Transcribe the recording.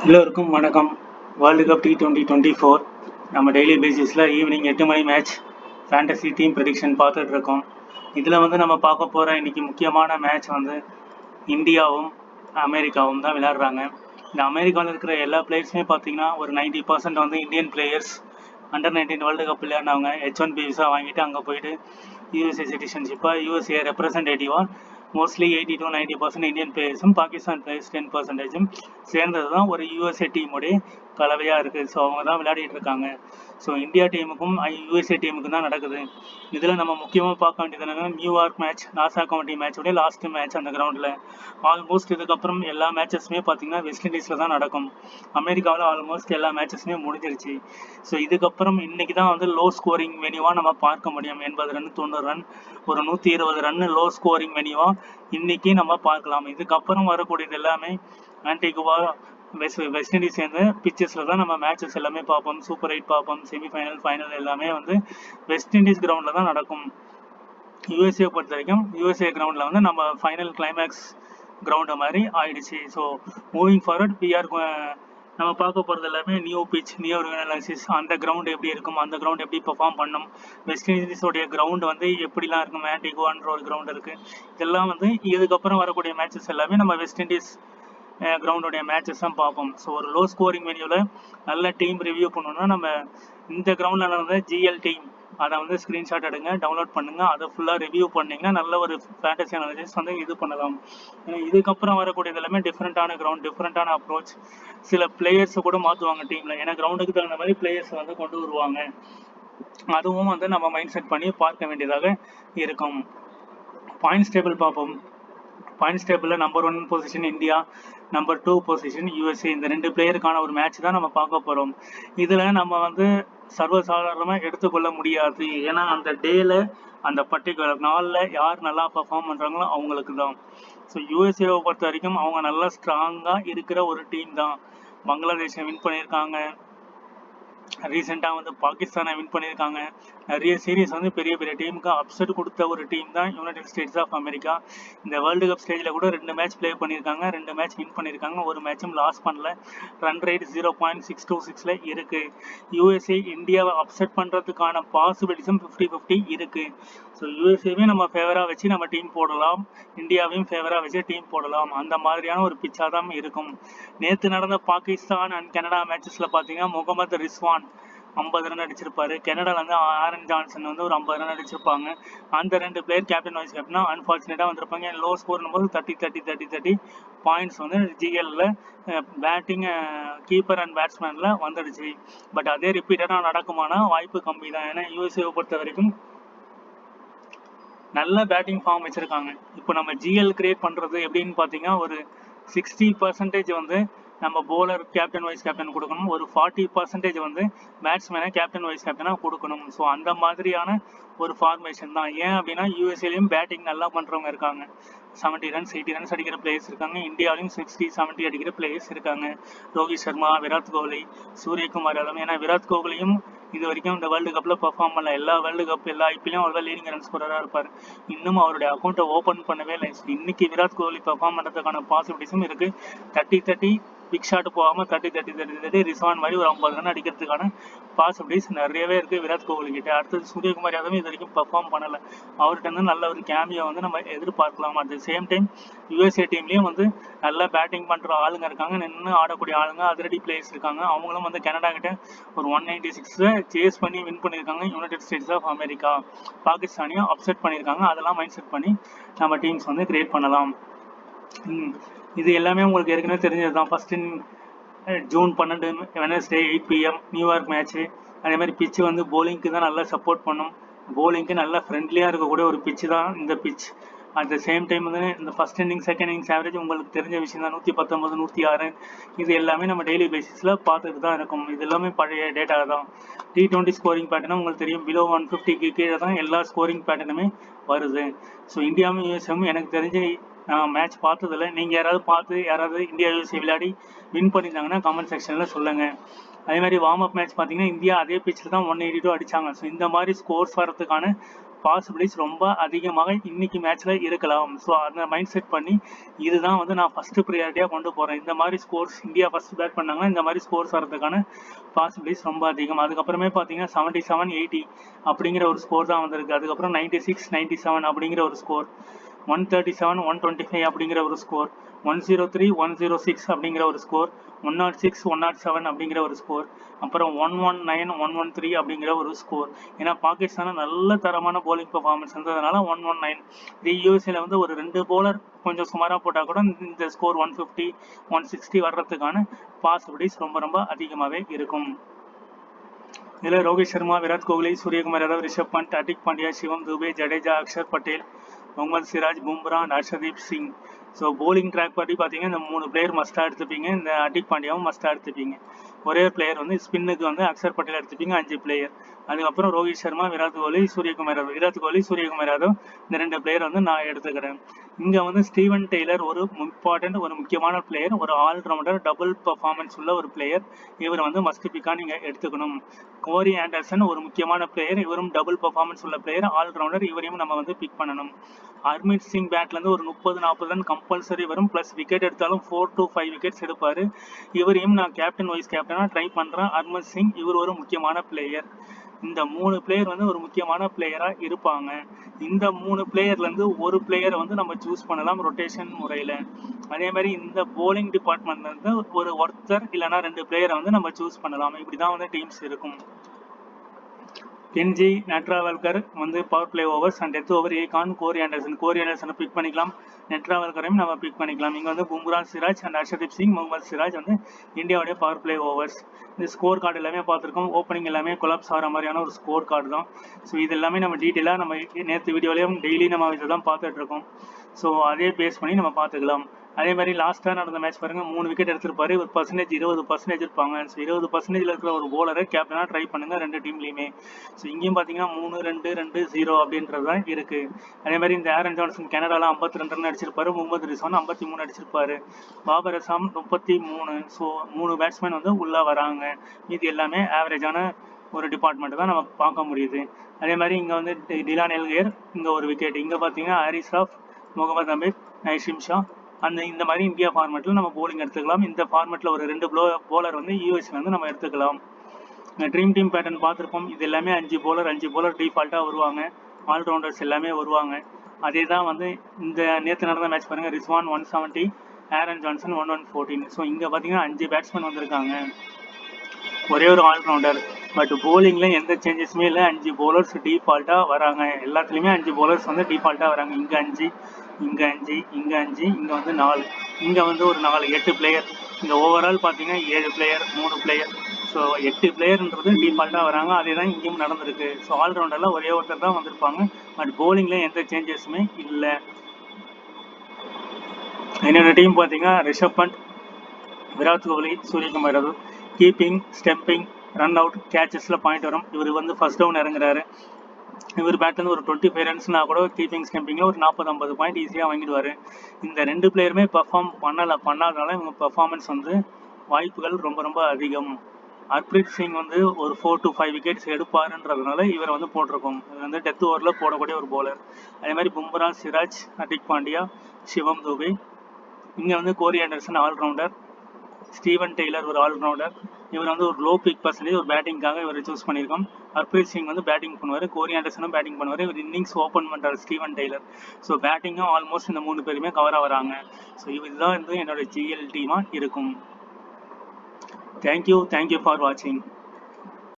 எல்லோருக்கும் வணக்கம். World cup T2024 நம்ம டெய்லி பேசிஸில் ஈவினிங் 8 மணி மேட்ச் ஃபேண்டசி டீம் ப்ரெடிக்ஷன் பார்த்துட்டு இருக்கோம். இதில் நம்ம பார்க்க போகிற இன்றைக்கி முக்கியமான மேட்ச் இந்தியாவும் அமெரிக்காவும் தான் விளையாடுறாங்க. இந்த அமெரிக்காவில் இருக்கிற எல்லா பிளேயர்ஸுமே பார்த்தீங்கன்னா ஒரு 90% Indian players under 19 world cup விளையாடினவங்க. H1B விசா வாங்கிட்டு அங்கே போயிட்டு யூஎஸ்ஏ சிட்டிசன்ஷிப்பாக யூஎஸ்ஏ ரெப்ரசன்டேட்டிவாக மோஸ்ட்லி 80 to 90% இந்தியன் பிளேயர்ஸும் பாகிஸ்தான் பிளேயர்ஸ் 10%ம் சேர்ந்தது தான் ஒரு யூஎஸ்ஏ டீமுடைய கலவையாக இருக்குது. ஸோ அவங்க தான் விளையாடிட்டு இருக்காங்க. ஸோ இந்தியா டீமுக்கும் யூஎஸ்ஏ டீமுக்கும் தான் நடக்குது. இதில் நம்ம முக்கியமாக பார்க்க வேண்டியது என்னன்னா, நியூயார்க் மேட்ச் நாசா கவுண்டி மேட்சோடைய லாஸ்ட் மேட்ச் அந்த கிரவுண்டில். ஆல்மோஸ்ட் இதுக்கப்புறம் எல்லா மேட்சஸுமே பார்த்தீங்கன்னா வெஸ்ட் இண்டீஸில் தான் நடக்கும். அமெரிக்காவில் ஆல்மோஸ்ட் எல்லா மேட்சஸுமே முடிஞ்சிருச்சு. ஸோ இதுக்கப்புறம் இன்னைக்கு தான் லோ ஸ்கோரிங் வெனியூவாக நம்ம பார்க்க முடியும். 80 ரன் 90 ரன் ஒரு 120 ரன் லோ ஸ்கோரிங் வெனியூவாக இன்னைக்கு நம்ம பார்க்கலாம். இதுக்கப்புறம் வரக்கூடியது எல்லாமே ஆன்டிகுவா வெஸ்ட் இண்டீஸ் சேர்ந்த பிச்சஸில் தான் நம்ம மேட்சஸ் எல்லாமே பார்ப்போம். சூப்பர் 8 பார்ப்போம். செமிஃபைனல் ஃபைனல் எல்லாமே வெஸ்ட் இண்டீஸ் கிரவுண்டில் தான் நடக்கும். யூஎஸ்ஏ பொறுத்த வரைக்கும் யூஎஸ்ஏ கிரவுண்டில் நம்ம ஃபைனல் கிளைமேக்ஸ் கிரவுண்டு மாதிரி ஆயிடுச்சு. ஸோ மூவிங் ஃபார்வர்ட் நம்ம பார்க்க போகிறது எல்லாமே நியூ பிச், நியூ அனாலிசிஸ், அந்த கிரவுண்ட் எப்படி இருக்கும், அந்த கிரவுண்ட் எப்படி பெர்ஃபார்ம் பண்ணும், வெஸ்ட் இண்டீஸோடைய கிரவுண்டு எப்படிலாம் இருக்கும், ஆன்டிகுவான்ற ஒரு கிரவுண்ட் இருக்குது. இதெல்லாம் இதுக்கப்புறம் வரக்கூடிய மேட்சஸ் எல்லாமே நம்ம வெஸ்ட் இண்டீஸ் கிரவுண்டோடைய மேட்சஸ் தான் பார்ப்போம். ஸோ ஒரு லோ ஸ்கோரிங் வெனியூவில் நல்ல டீம் ரிவ்யூ பண்ணணும்னா நம்ம இந்த கிரவுண்டில் நடந்த ஜிஎல் டீம் அதை ஸ்க்ரீன்ஷாட் எடுங்க, டவுன்லோட் பண்ணுங்கள். அதை ஃபுல்லாக ரிவ்யூ பண்ணிங்கன்னா நல்ல ஒரு ஃபேண்டசி அனாலிசிஸ் இது பண்ணலாம். ஏன்னா இதுக்கப்புறம் வரக்கூடியது எல்லாமே டிஃப்ரெண்ட்டான கிரவுண்ட், டிஃப்ரெண்ட்டான அப்ரோச். சில பிளேயர்ஸை கூட மாற்றுவாங்க டீமில். ஏன்னா கிரவுண்டுக்கு தகுந்த மாதிரி பிளேயர்ஸை கொண்டு வருவாங்க. அதுவும் நம்ம மைண்ட் செட் பண்ணி பார்க்க வேண்டியதாக இருக்கும். பாயிண்ட்ஸ் டேபிள் பார்ப்போம். பாயிண்ட்ஸ் டேபிளில் number 1 position India, number 2 position USA. இந்த 2 பிளேயருக்கான ஒரு மேட்ச் தான் நம்ம பார்க்க போகிறோம். இதில் நம்ம சர்வசாதாரணமாக எடுத்துக்கொள்ள முடியாது. ஏன்னா அந்த டேல அந்த பர்டிகுலர் நாளில் யார் நல்லா பர்ஃபார்ம் பண்ணுறாங்களோ அவங்களுக்கு தான். ஸோ யூஎஸ்ஏவை பொறுத்த வரைக்கும் அவங்க நல்லா ஸ்ட்ராங்காக இருக்கிற ஒரு டீம் தான். பங்களாதேஷை வின் பண்ணியிருக்காங்க, ரீசெண்டாக பாகிஸ்தானை வின் பண்ணியிருக்காங்க. நிறைய சீரீஸ் பெரிய பெரிய டீமுக்கு அப்செட் கொடுத்த ஒரு டீம் தான் யுனைடெட் ஸ்டேட்ஸ் ஆஃப் அமெரிக்கா. இந்த வேர்ல்டு கப் ஸ்டேஜில் கூட 2 மேட்ச் ப்ளே பண்ணியிருக்காங்க, 2 மேட்ச் வின் பண்ணியிருக்காங்க, ஒரு மேட்சும் லாஸ் பண்ணல. ரன் ரேட் 0.626 இருக்குது. யூஎஸ்ஏ இந்தியாவை அப்செட் பண்ணுறதுக்கான பாசிபிலிட்டிஸும் 50-50 இருக்குது. ஸோ யூஎஸ்ஏவையும் நம்ம ஃபேவராக வச்சு நம்ம டீம் போடலாம், இந்தியாவையும் ஃபேவராக வச்சு டீம் போடலாம். அந்த மாதிரியான ஒரு பிச்சாக தான் இருக்கும். நேற்று நடந்த பாகிஸ்தான் அண்ட் கனடா மேட்சஸில் பார்த்தீங்கன்னா முகமது ரிஸ்வான் 50 ரன் அடிச்சிருப்பாரு. கனடாவில் ஆரன் ஜான்சன் ஒரு 50 ரன் அடிச்சிருப்பாங்க. அந்த 2 பிளேயர் கேப்டன் வைஸ் கேப்டனா அன்ஃபார்ச்சுனேட்டாக வந்திருப்பாங்க. லோ ஸ்கோர்னும் போது 30 பாயிண்ட்ஸ் ஜிஎல்ல பேட்டிங் கீப்பர் அண்ட் பேட்ஸ்மேனில் வந்துடுச்சு. பட் அதே ரிப்பீட்டடாக நடக்குமானா வாய்ப்பு கம்மி தான். ஏன்னா யூஎஸ்ஏவை பொறுத்த வரைக்கும் நல்ல பேட்டிங் ஃபார்ம் வச்சுருக்காங்க. இப்போ நம்ம ஜிஎல் கிரியேட் பண்ணுறது எப்படின்னு பார்த்தீங்கன்னா ஒரு 60% நம்ம போலர் கேப்டன் வைஸ் கேப்டன் கொடுக்கணும், ஒரு 40% பேட்ஸ்மேனை கேப்டன் வைஸ் கேப்டனாக கொடுக்கணும். ஸோ அந்த மாதிரியான ஒரு ஃபார்மேஷன் தான். ஏன் அப்படின்னா யூஎஸ்ஏலையும் பேட்டிங் நல்லா பண்ணுறவங்க இருக்காங்க. 70 ரன்ஸ் 80 ரன்ஸ் அடிக்கிற பிளேயர்ஸ் இருக்காங்க. இந்தியாவிலையும் 60-70 அடிக்கிற பிளேயர்ஸ் இருக்காங்க. ரோஹித் சர்மா, விராட் கோலி, சூரியகுமார் யாதவ். ஏன்னா விராட் கோலியும் இது வரைக்கும் இந்த வேர்ல்டு கப்பில் பெர்ஃபார்ம் பண்ணல. எல்லா வேர்ல்டு கப் எல்லா ஐபிஎல்லையும் அவர் தான் லீடிங் ரன் ஸ்கோரராக இருப்பார். இன்னும் அவருடைய அக்கௌண்ட்டை ஓப்பன் பண்ணவே இல்லை. இன்னைக்கு விராட் கோலி பெர்ஃபார்ம் பண்ணுறதுக்கான பாசிபிலிட்டிஸும் இருக்குது. 30 பிக் ஷாட் போகாமல் 30 ரிஸ்வான் மாதிரி ஒரு 50 ரன் அடிக்கிறதுக்கான பாசிபிலிட்டிஸ் நிறையவே இருக்குது விராட் கோலி கிட்ட. அடுத்தது சூரியகுமார் யாதவும் இது வரைக்கும் பெர்ஃபார்ம் பண்ணலை. அவர்கிட்ட நல்ல ஒரு கேமியோ நம்ம எதிர்பார்க்கலாம். At the same time USA டீம்லேயும் நல்லா பேட்டிங் பண்ணுற ஆளுங்க இருக்காங்க, நின்று ஆடக்கூடிய ஆளுங்க, அதிரடி பிளேயர்ஸ் இருக்காங்க. அவங்களும் கனடா கிட்ட ஒரு 196 சேஸ் பண்ணி வின் பண்ணியிருக்காங்க. யுனைடெட் ஸ்டேட்ஸ் ஆஃப் அமெரிக்கா பாகிஸ்தானையும் அப்செட் பண்ணியிருக்காங்க. அதெல்லாம் மைண்ட் செட் பண்ணி நம்ம டீம்ஸ் கிரியேட் பண்ணலாம். இது எல்லாமே உங்களுக்கு ஏற்கனவே தெரிஞ்சது தான். First June 12 Wednesday 8 PM New York match. அதே மாதிரி பிச்சு போலிங்க்கு தான் நல்லா சப்போர்ட் பண்ணும். போலிங்க்கு நல்லா ஃப்ரெண்ட்லியாக இருக்கக்கூடிய ஒரு பிச்சு தான் இந்த pitch. At the same time இந்த first innings second innings average உங்களுக்கு தெரிஞ்ச விஷயம் தான். 119 106 இது எல்லாமே நம்ம டெய்லி பேசிஸில் பார்த்துட்டு தான் இருக்கும். இது எல்லாமே பழைய டேட்டா தான். T20 ஸ்கோரிங் பேட்டர்னும் உங்களுக்கு தெரியும். பிலோ 150க்கு கீழே தான் எல்லா ஸ்கோரிங் பேட்டர்னுமே வருது. ஸோ இந்தியாவும் யூஎஸ்ஏவும் எனக்கு தெரிஞ்ச நான் மேட்ச் பார்த்ததில்ல. நீங்கள் யாராவது பார்த்து யாராவது இந்தியா யூஎஸ்ஏ விளையாடி வின் பண்ணியிருந்தாங்கன்னா கமெண்ட் செக்ஷனில் சொல்லுங்கள். அதே மாதிரி வார்ம் அப் மேட்ச் பார்த்தீங்கன்னா இந்தியா அதே பிச்சில் தான் 182 அடித்தாங்க. ஸோ இந்த மாதிரி ஸ்கோர்ஸ் வரதுக்கான பாசிபிலிட்டிஸ் ரொம்ப அதிகமாக இன்னைக்கு மேட்ச்சில் இருக்கலாம். ஸோ அந்த மைண்ட் செட் பண்ணி இதுதான் வந்து நான் ஃபஸ்ட்டு ப்ரியாரிட்டியாக கொண்டு போகிறேன். இந்த மாதிரி ஸ்கோர்ஸ் இந்தியா ஃபஸ்ட்டு பேட் பண்ணாங்கன்னா இந்த மாதிரி ஸ்கோர்ஸ் வரதுக்கான பாசிபிலிட்டிஸ் ரொம்ப அதிகம். அதுக்கப்புறமே பார்த்தீங்கன்னா 77-80 அப்படிங்கிற ஒரு ஸ்கோர் தான் வந்திருக்கு. அதுக்கப்புறம் 96-97 அப்படிங்கிற ஒரு ஸ்கோர், 137-125 அப்படிங்கிற ஒரு ஸ்கோர், 103-106 அப்படிங்கிற ஒரு ஸ்கோர், 106-107 அப்படிங்கிற ஒரு ஸ்கோர், அப்புறம் 119-113 அப்படிங்கிற ஒரு ஸ்கோர். ஏன்னா பாகிஸ்தான் நல்ல தரமான போலிங் பெர்ஃபார்மன்ஸ் இருந்ததுனால 119. இது யூஎஸ்ஏல வந்து ஒரு 2 போலர் கொஞ்சம் சுமாராக போட்டால் கூட இந்த ஸ்கோர் 150-160 வர்றதுக்கான பாசிபிலிட்டிஸ் ரொம்ப ரொம்ப அதிகமாகவே இருக்கும். இதில் Rohit Sharma, Virat Kohli, Suryakumar Yadav, Rishabh Pant, Hardik Pandya, Shivam Dube, Jadeja, Axar Patel, Mohammed Siraj, Bumrah and Harshdeep Singh. So bowling track பற்றி பார்த்தீங்கன்னா இந்த 3 பிளேயர் மஸ்ட்டாக எடுத்துப்பீங்க. இந்த ஹர்திக் பாண்டியாவும் மஸ்ட்டாக எடுத்துப்பீங்க. ஒரே பிளேயர் வந்து ஸ்பின்னுக்கு வந்து அக்ஷர் பட்டேல் எடுத்துப்பீங்க, 5 பிளேயர். அதுக்கப்புறம் ரோஹித் சர்மா, விராட் கோலி, சூரியகுமார் யாதவ் இந்த 2 பிளேயர் வந்து நான் எடுத்துக்கிறேன். இங்கே வந்து ஸ்டீவன் டெய்லர் ஒரு இம்பார்ட்டன்ட் ஒரு முக்கியமான பிளேயர், ஒரு ஆல்ரவுண்டர், டபுள் பர்ஃபார்மன்ஸ் உள்ள ஒரு பிளேயர். இவர் வந்து மஸ்ட் பிக்காக நீங்கள் எடுத்துக்கணும். கோரி ஆண்டர்சன் ஒரு முக்கியமான பிளேயர், இவரும் டபுள் பர்ஃபார்மன்ஸ் உள்ள பிளேயர், ஆல்ரவுண்டர், இவரையும் நம்ம வந்து பிக் பண்ணணும். ஹர்மீத் சிங் பேட்லேருந்து ஒரு 30-40 ரன் கம்பல்சரி வரும். ப்ளஸ் விக்கெட் எடுத்தாலும் 4 to 5 விக்கெட்ஸ் எடுப்பார். இவரையும் நான் கேப்டன் வைஸ் கேப்டனாக ட்ரை பண்ணுறேன். ஹர்மீத் சிங் இவர் ஒரு முக்கியமான பிளேயர். இந்த 3 பிளேயர் வந்து ஒரு முக்கியமான பிளேயராக இருப்பாங்க. இந்த 3 பிளேயர்லேருந்து ஒரு பிளேயரை வந்து நம்ம சூஸ் பண்ணலாம் ரொட்டேஷன் முறையில். அதே மாதிரி இந்த போலிங் டிபார்ட்மெண்ட்லேருந்து ஒரு ஒருத்தர் இல்லைனா 2 பிளேயரை வந்து நம்ம சூஸ் பண்ணலாம். இப்படி தான் வந்து டீம்ஸ் இருக்கும். கென்ஜி, நட்ராவல்கர் வந்து power play overs and death over ஏகான், கோரி ஆண்டர்சனை பிக் பண்ணிக்கலாம். நட்ராவல்கரையும் நம்ம பிக் பண்ணிக்கலாம். இங்கே வந்து பும்ரா, சிராஜ் அண்ட் ஹர்ஷதீப் சிங், முகமது சிராஜ் வந்து இந்தியாவுடைய பவர் பிளே ஓவர்ஸ். இந்த ஸ்கோர் கார்டு எல்லாமே பார்த்துருக்கோம். ஓப்பனிங் எல்லாமே கொலாப்ஸ் ஆகிற மாதிரியான ஒரு ஸ்கோர் கார்டு தான். ஸோ இது எல்லாமே நம்ம டீட்டெயிலாக நம்ம நேற்று வீடியோலையும் டெய்லி நம்ம இதை தான் பார்த்துட்ருக்கோம். ஸோ அதே பேஸ் பண்ணி நம்ம பார்த்துக்கலாம். அதே மாதிரி லாஸ்ட்டாக நடந்த மேட்ச் பாருங்கள், 3 விக்கெட் எடுத்திருப்பாரு. ஒரு 20% இருப்பாங்க. ஸோ 20% இருக்கிற ஒரு போலரை கேப்டனாக ட்ரை பண்ணுங்கள் 2 டீம்லேயுமே. ஸோ இங்கேயும் பார்த்தீங்கன்னா 3-2-2-0 அப்படின்றது தான் இருக்குது. அதே மாதிரி இந்த ஆரன் ஜான்சன் கனடாவில் 52 ரன் அடிச்சிருப்பாரு. முகமது ரிஸ்வான் 53 அடிச்சிருப்பாரு. பாபர் அசாம் 33. ஸோ 3 பேட்ஸ்மேன் வந்து உள்ளே வராங்க. இது எல்லாமே ஆவரேஜான ஒரு டிபார்ட்மெண்ட் தான் நம்ம பார்க்க முடியுது. அதே மாதிரி இங்கே வந்து டிலான் எல்கேர் இங்கே ஒரு விக்கெட். இங்கே பார்த்தீங்கன்னா ஹாரிஸ் ராஃப், முகமது அமீர், நைஷிம் ஷா இந்த மாதிரி இந்தியா ஃபார்மேட்டில் நம்ம போலிங் எடுத்துக்கலாம். இந்த ஃபார்மேட்டில் ஒரு 2 போலர் வந்து யூஎஸ்ல வந்து நம்ம எடுத்துக்கலாம். ட்ரீம் டீம் பேட்டர்ன் பார்த்துருப்போம். இது எல்லாமே 5 போலர் டிஃபால்ட்டாக வருவாங்க. ஆல்ரவுண்டர்ஸ் எல்லாமே வருவாங்க. அதே தான் வந்து இந்த நேற்று நடந்த மேட்ச் பாருங்கள், ரிஸ்வான் 170, ஆரன் ஜான்சன் 114. ஸோ இங்கே பார்த்தீங்கன்னா 5 பேட்ஸ்மேன் வந்திருக்காங்க, ஒரே ஒரு ஆல்ரவுண்டர். பட் போலிங்கில் எந்த சேஞ்சஸுமே இல்லை. 5 போலர்ஸ் டிஃபால்ட்டாக வராங்க. எல்லாத்துலேயுமே 5 போலர்ஸ் வந்து டிஃபால்ட்டாக வராங்க. இங்கே 5, இங்கே 5, இங்கே 5, இங்கே வந்து 4, இங்கே வந்து ஒரு 4, 8 பிளேயர். இங்கே ஓவரால் பார்த்தீங்கன்னா 7 பிளேயர், 3 பிளேயர். ஸோ 8 பிளேயர்ன்றது டிஃபால்ட்டாக வராங்க. அதே தான் இங்கேயும் நடந்திருக்கு. ஸோ ஆல்ரவுண்டரில் ஒரே ஒருத்தர் தான் வந்திருப்பாங்க. பட் போலிங்கில் எந்த சேஞ்சஸுமே இல்லை. என்னோட டீம் பார்த்தீங்கன்னா Rishabh Pant, Virat Kohli, Suryakumar Yadav. Keeping, stumping, run out, கேச்சஸில் பாயிண்ட் வரும். இவர் வந்து ஃபர்ஸ்ட் டவுன் இறங்குறாரு. இவர் பேட்லேருந்து ஒரு 25 ரன்ஸ்னா கூட கீப்பிங் ஸ்டெம்பிங்கில் ஒரு 40-50 பாயிண்ட் ஈஸியாக வாங்கிடுவார். இந்த 2 பிளேயருமே பெர்ஃபார்ம் பண்ணாதனால இவங்க பெர்ஃபார்மன்ஸ் வந்து வாய்ப்புகள் ரொம்ப ரொம்ப அதிகம். ஹர்ப்ரீத் சிங் வந்து ஒரு 4 to 5 விக்கெட்ஸ் எடுப்பாருன்றதுனால இவரை வந்து போட்டிருக்கோம். இவர் வந்து டெத் ஓவரில் போடக்கூடிய ஒரு போலர். அதே மாதிரி பும்ரா, சிராஜ், ஹர்திக் பாண்டியா, சிவம் துபே. இங்கே வந்து Corey Anderson all rounder, Steven Taylor ஒரு ஆல்ரவுண்டர். இவர் வந்து ஒரு லோ பிக் பர்சன்டேஜ் ஒரு பேட்டிங்காக இவர் சூஸ் பண்ணியிருக்கோம். ஹர்ப்ரீத் சிங் வந்து பேட்டிங் பண்ணுவார், கோரி ஆண்டர்சனும் பேட்டிங் பண்ணுவார். இவர் இன்னிங்ஸ் ஓப்பன் பண்ணுறாரு ஸ்டீவன் டெய்லர். ஸோ பேட்டிங்கும் ஆல்மோஸ்ட் இந்த 3 பேருமே கவர் ஆகிறாங்க. ஸோ இதுதான் வந்து என்னோட ஜிஎல் டீமாக இருக்கும். தேங்க்யூ ஃபார் வாட்சிங்.